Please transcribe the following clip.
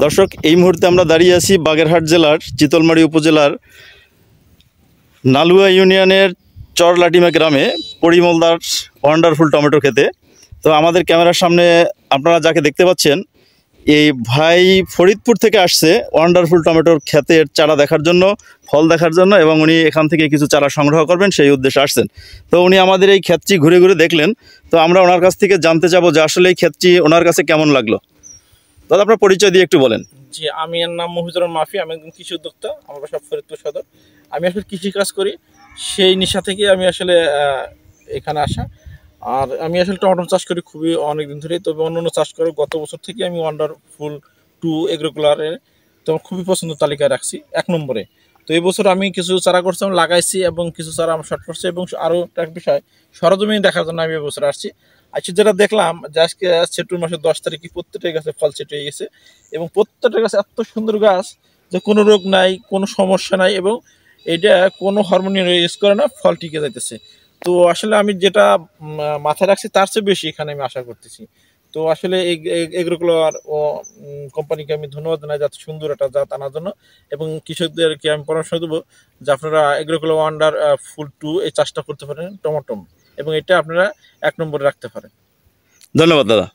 দর্শক, এই মুহূর্তে আমরা দাঁড়িয়ে আছি বাগেরহাট জেলার চিতলমারী উপজেলার নালুয়া ইউনিয়নের চরলাটিমা গ্রামে পরিমলদার ওয়ান্ডারফুল টমেটো খেতে। তো আমাদের ক্যামেরার সামনে আপনারা যাকে দেখতে পাচ্ছেন, এই ভাই ফরিদপুর থেকে আসছে ওয়ান্ডারফুল টমেটোর ক্ষেতের চারা দেখার জন্য, ফল দেখার জন্য, এবং উনি এখান থেকে কিছু চারা সংগ্রহ করবেন সেই উদ্দেশ্যে আসছেন। তো উনি আমাদের এই ক্ষেতটি ঘুরে ঘুরে দেখলেন। তো আমরা ওনার কাছ থেকে জানতে চাবো যে আসলে এই ক্ষেতটি ওনার কাছে কেমন লাগলো। দাদা, আপনার পরিচয় দিয়ে একটু বলেন। জি, আমি এর নাম মহিজুর মাফি। আমি একজন কৃষি উদ্যোক্তা। আমার বাসা ফরিদপুর সদর। আমি আসলে কৃষি কাজ করি, সেই নেশা থেকে আমি আসলে এখানে আসা। আর আমি আসলে টমেটো চাষ করি খুবই অনেকদিন ধরেই। তবে অন্যান্য চাষ করে গত বছর থেকে আমি ওয়ান্ডারফুল 2 এগ্রোকুলারের তো খুবই পছন্দ তালিকায় রাখছি 1 নম্বরে। তো এই বছর আমি কিছু চারা করছিলাম, লাগাইছি, এবং কিছু চারা আমার শর্ট করছে। এবং আরও একটা বিষয়, সরজমিন দেখার জন্য আমি এবছর আসছি। আজকে যেটা দেখলাম যে আজকে সেপ্টেম্বর মাসের 10 তারিখে প্রত্যেকটা গাছে ফল সেট হয়ে গেছে, এবং প্রত্যেকটা গাছ এত সুন্দর গাছ যে কোনো রোগ নাই, কোনো সমস্যা নাই, এবং এটা কোনো হরমোনিয়াম ইউজ করে না, ফল টিকে যাইতেছে। তো আসলে আমি যেটা মাথায় রাখছি তার চেয়ে বেশি এখানে আমি আশা করতেছি। তো আসলে এগ্রোকুলার ও কোম্পানিকে আমি ধন্যবাদ জানাই যাতে সুন্দর একটা জাত আনার জন্য, এবং কৃষকদেরকে আমি পরামর্শ দেবো যে আপনারা এগ্রোকুলার ওয়ান্ডারফুল 2 এই চাষটা করতে পারেন টমেটো, এবং এটা আপনারা 1 নম্বরে রাখতে পারেন। ধন্যবাদ দাদা।